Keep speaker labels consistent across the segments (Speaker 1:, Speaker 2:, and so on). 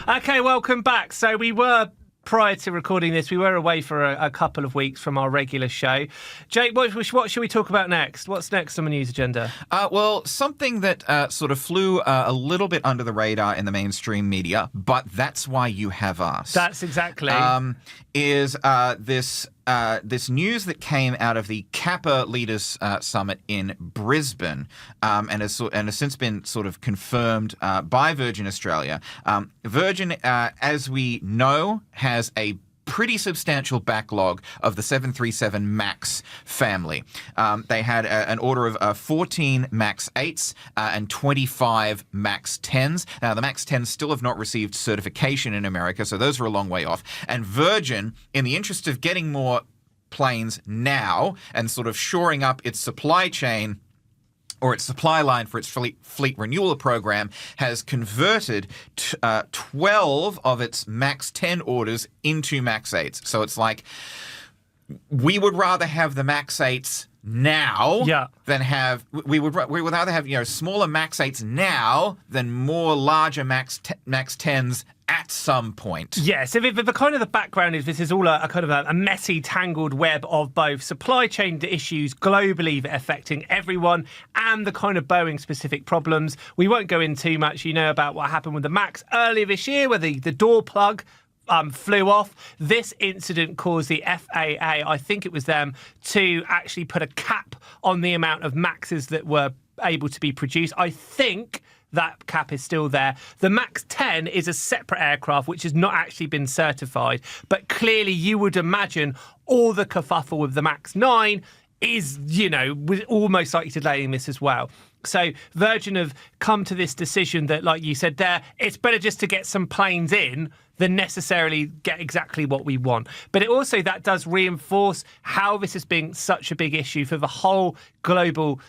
Speaker 1: Okay, welcome back. So prior to recording this, we were away for a couple of weeks from our regular show. Jake, what should we talk about next? What's next on the news agenda?
Speaker 2: Well, something that sort of flew a little bit under the radar in the mainstream media, but that's why you have us.
Speaker 1: That's exactly.
Speaker 2: Is this news that came out of the Kappa Leaders Summit in Brisbane, and has since been sort of confirmed by Virgin Australia. Virgin, as we know, has a pretty substantial backlog of the 737 MAX family. They had an order of 14 MAX 8s and 25 MAX 10s. Now, the MAX 10s still have not received certification in America, so those are a long way off. And Virgin, in the interest of getting more planes now and sort of shoring up its supply chain or its supply line for its fleet renewal program, has converted 12 of its MAX 10 orders into MAX 8s. So it's like, we would rather have the MAX 8s now than have we would rather have smaller MAX 8s now than more larger MAX 10s at some point.
Speaker 1: Yeah, so the kind of the background is this is all a kind of a messy, tangled web of both supply chain issues globally that are affecting everyone and the kind of Boeing-specific problems. We won't go in too much, about what happened with the MAX earlier this year, where the door plug flew off. This incident caused the FAA, I think it was them, to actually put a cap on the amount of MAXs that were able to be produced. I think that cap is still there. The MAX 10 is a separate aircraft which has not actually been certified, but clearly you would imagine all the kerfuffle with the MAX 9 is, almost likely delaying this as well. So Virgin have come to this decision that, like you said there, it's better just to get some planes in than necessarily get exactly what we want. But that does reinforce how this has been such a big issue for the whole global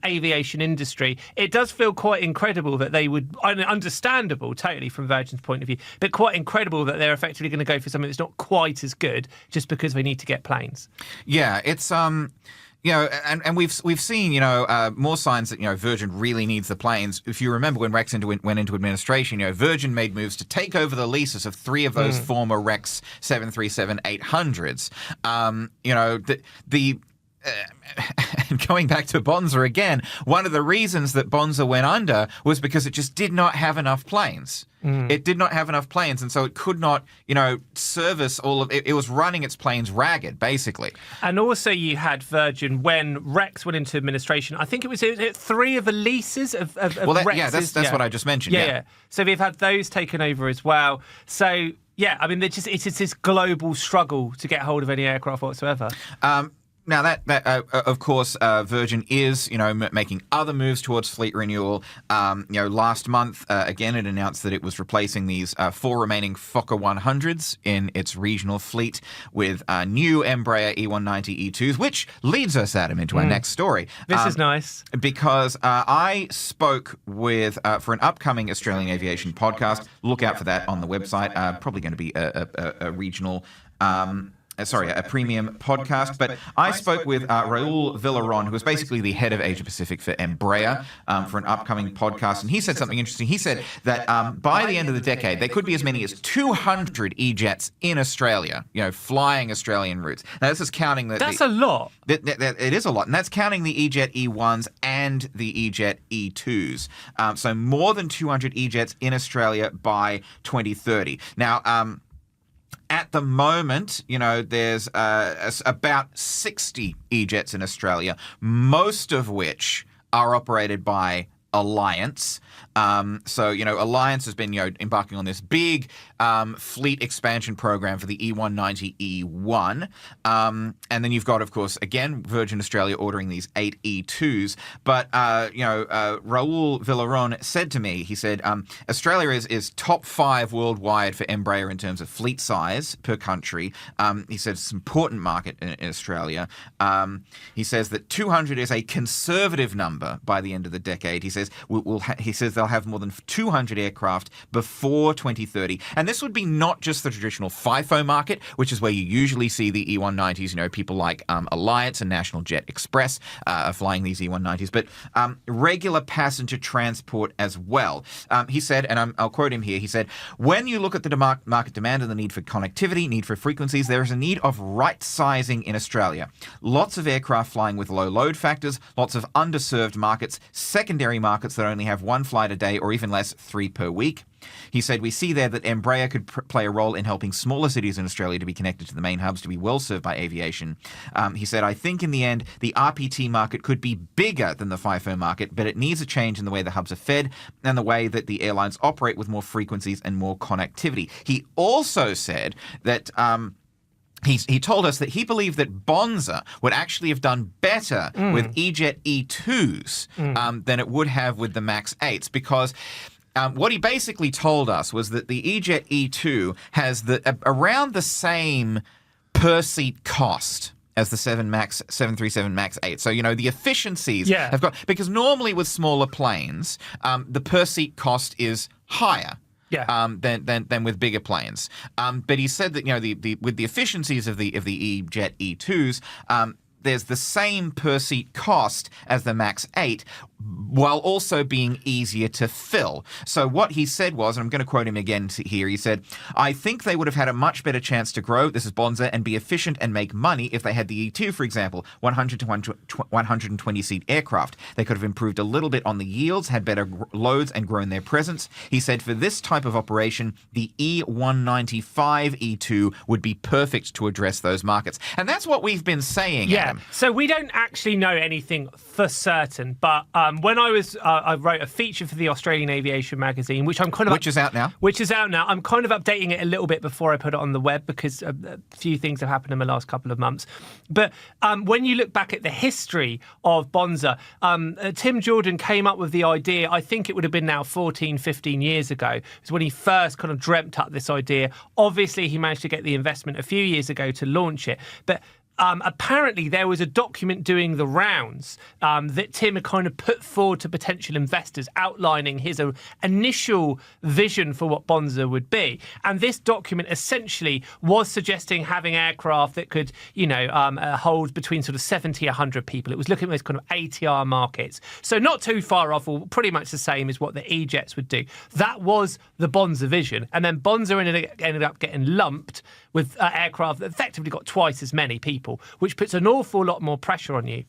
Speaker 1: aviation industry. It does feel quite incredible that they would, understandable totally from Virgin's point of view, but quite incredible that they're effectively going to go for something that's not quite as good just because they need to get planes.
Speaker 2: Yeah, it's and we've seen more signs that Virgin really needs the planes. If you remember when Rex went into administration, Virgin made moves to take over the leases of 3 of those former Rex 737-800s. And going back to Bonso again, one of the reasons that Bonso went under was because it just did not have enough planes. It did not have enough planes, and so it could not, service all of it. It was running its planes ragged, basically.
Speaker 1: And also you had Virgin, when Rex went into administration, I think it was 3 of the leases of Rex's.
Speaker 2: Yeah, that's what I just mentioned. Yeah.
Speaker 1: So we've had those taken over as well. So, yeah, I mean, it's this global struggle to get hold of any aircraft whatsoever.
Speaker 2: Now, that of course, Virgin is, making other moves towards fleet renewal. Last month, again, it announced that it was replacing these 4 remaining Fokker 100s in its regional fleet with new Embraer E190 E2s, which leads us, Adam, into our next story.
Speaker 1: This is nice.
Speaker 2: Because I spoke with, for an upcoming Australian aviation podcast, look out for that on the website, probably going to be a regional a premium podcast. But I spoke with Raul Villaron, who is basically the head of Asia Pacific for Embraer, for an upcoming podcast. And he said something interesting. He said that by the end of the decade, there could be as many as 200 E-jets in Australia, flying Australian routes. Now, this is counting that.
Speaker 1: That's a lot.
Speaker 2: It is a lot. And that's counting the E-jet E1s and the E-jet E2s. So more than 200 E-jets in Australia by 2030. Now, at the moment, there's about 60 E-jets in Australia, most of which are operated by Alliance. So, Alliance has been, embarking on this big fleet expansion program for the E190 E1. And then you've got, of course, again, Virgin Australia ordering these 8 E2s. But, Raul Villaron said to me, he said, Australia is top 5 worldwide for Embraer in terms of fleet size per country. He said it's an important market in Australia. He says that 200 is a conservative number by the end of the decade. He said says he says they'll have more than 200 aircraft before 2030, and this would be not just the traditional FIFO market, which is where you usually see the E190s. You know, people like Alliance and National Jet Express are flying these E190s, but regular passenger transport as well. He said, and I'll quote him here. He said, "When you look at the market demand and the need for connectivity, need for frequencies, there is a need of right sizing in Australia. Lots of aircraft flying with low load factors, lots of underserved markets, secondary markets that only have one flight a day or even less, 3 per week." He said, "We see there that Embraer could play a role in helping smaller cities in Australia to be connected to the main hubs, to be well served by aviation." He said, "I think in the end, the RPT market could be bigger than the FIFO market, but it needs a change in the way the hubs are fed and the way that the airlines operate with more frequencies and more connectivity." He also said that he told us that he believed that Bonza would actually have done better with E-Jet E2s than it would have with the MAX 8s, because what he basically told us was that the E-Jet E2 has around the same per seat cost as the 737 MAX 8. So, you know, the efficiencies have got, because normally with smaller planes, the per seat cost is higher. Than with bigger planes. But he said that, you know, with the efficiencies of the E-Jet E2s, there's the same per seat cost as the MAX 8, while also being easier to fill. So what he said was, and I'm going to quote him again here, he said, "I think they would have had a much better chance to grow," this is Bonza, "and be efficient and make money if they had the E2, for example, 100 to 120 seat aircraft. They could have improved a little bit on the yields, had better loads and grown their presence." He said, "For this type of operation, the E195 E2 would be perfect to address those markets." And that's what we've been saying, Adam.
Speaker 1: So we don't actually know anything for certain, but when I wrote a feature for the Australian Aviation magazine, which is out now. I'm kind of updating it a little bit before I put it on the web, because a few things have happened in the last couple of months. But when you look back at the history of Bonza, Tim Jordan came up with the idea, I think it would have been now 14, 15 years ago. It was when he first kind of dreamt up this idea. Obviously, he managed to get the investment a few years ago to launch it. But apparently there was a document doing the rounds that Tim had kind of put forward to potential investors, outlining his initial vision for what Bonza would be. And this document essentially was suggesting having aircraft that could, you know, hold between sort of 70, 100 people. It was looking at those kind of ATR markets. So not too far off, or pretty much the same as what the E-Jets would do. That was the Bonza vision. And then Bonza ended up getting lumped with aircraft that effectively got twice as many people, which puts an awful lot more pressure on you.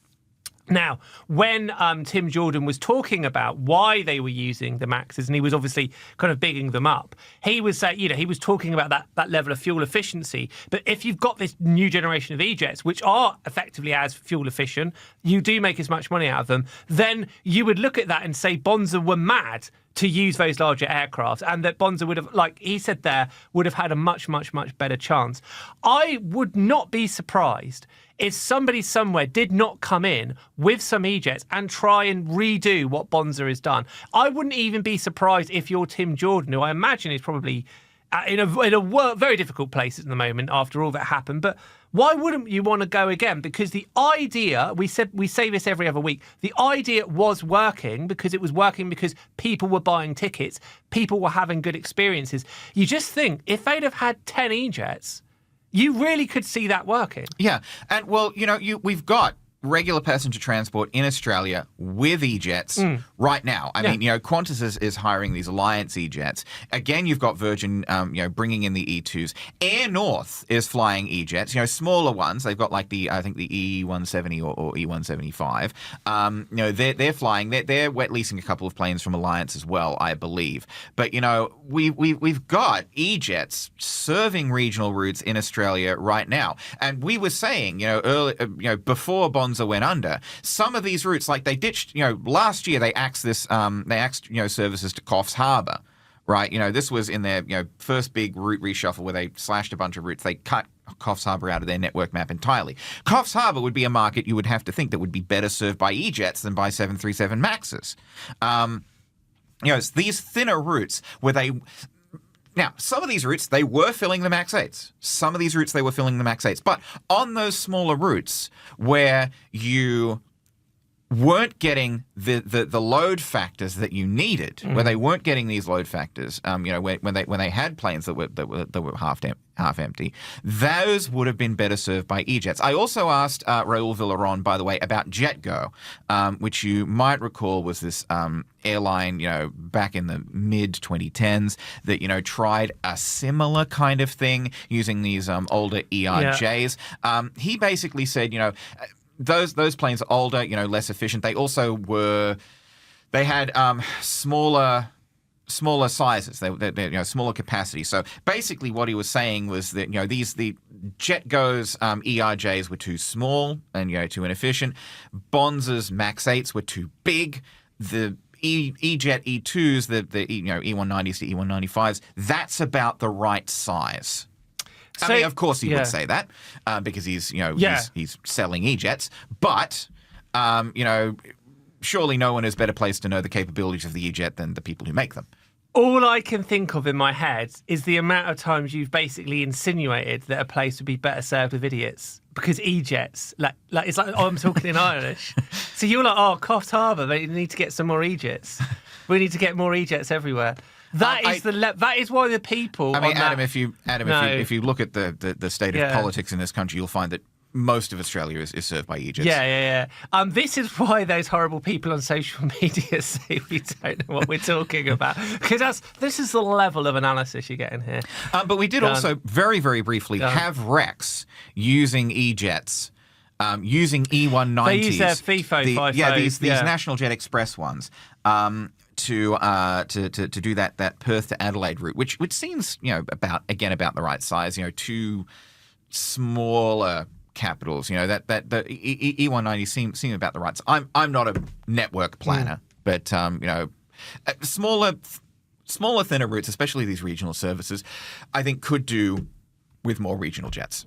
Speaker 1: Now, when Tim Jordan was talking about why they were using the Maxes, and he was obviously kind of bigging them up, he was he was talking about that level of fuel efficiency. But if you've got this new generation of E-Jets, which are effectively as fuel efficient, you do make as much money out of them, then you would look at that and say Bonza were mad to use those larger aircraft, and that Bonza would have, like he said there, would have had a much, much, much better chance. I would not be surprised if somebody somewhere did not come in with some E-Jets and try and redo what Bonza has done. I wouldn't even be surprised if you're Tim Jordan, who I imagine is probably in a very difficult place at the moment after all that happened. But why wouldn't you want to go again? Because the idea, we say this every other week, the idea was working because people were buying tickets, people were having good experiences. You just think if they'd have had 10 E-Jets, you really could see that working.
Speaker 2: Yeah. And, well, we've got regular passenger transport in Australia with E-Jets right now. I mean, Qantas is hiring these Alliance E-Jets. Again, you've got Virgin, bringing in the E2s. Air North is flying E-Jets, smaller ones. They've got like I think the E170 or E175. They're flying. They're wet leasing a couple of planes from Alliance as well, I believe. But, we've got E-Jets serving regional routes in Australia right now. And we were saying, before Bonza went under, some of these routes, like they ditched, last year they axed services to Coffs Harbour, right? This was in their, first big route reshuffle where they slashed a bunch of routes. They cut Coffs Harbour out of their network map entirely. Coffs Harbour would be a market you would have to think that would be better served by E-Jets than by 737 Maxes. It's these thinner routes where they... Now, some of these routes, they were filling the MAX 8s. Some of these routes, they were filling the MAX 8s. But on those smaller routes where you weren't getting the load factors that you needed, where they weren't getting these load factors, when they had planes that were half empty, those would have been better served by E-jets. I also asked Raoul Villaron, by the way, about JetGo, which you might recall was this airline, back in the mid 2010s that tried a similar kind of thing using these older ERJs. Yeah. He basically said, those planes are older, less efficient. They also they had smaller sizes. They smaller capacity. So basically, what he was saying was that the JetGo's ERJs were too small and too inefficient. Bonzo's Max 8s were too big. The E-Jet E2s, the E190s to E195s, that's about the right size. So, of course he would say that because he's selling E-jets, but surely no one is better placed to know the capabilities of the E-jet than the people who make them.
Speaker 1: All I can think of in my head is the amount of times you've basically insinuated that a place would be better served with idiots because E-jets, like it's like, I'm talking in Irish. So you're like, Coft Harbour, they need to get some more E-jets. We need to get more E-jets everywhere. That is why the people. I mean,
Speaker 2: Adam, if you look at the state of politics in this country, you'll find that most of Australia is served by E-jets.
Speaker 1: Yeah. This is why those horrible people on social media say we don't know what we're talking about, because this is the level of analysis you're getting here.
Speaker 2: But we did also very, very briefly have wrecks using E-jets. Using E190s.
Speaker 1: They use their FIFO.
Speaker 2: These National Jet Express ones. To do that Perth to Adelaide route, which seems about the right size. Two smaller capitals. That the E190 seem about the right size. I'm not a network planner, but smaller thinner routes, especially these regional services, I think could do with more regional jets.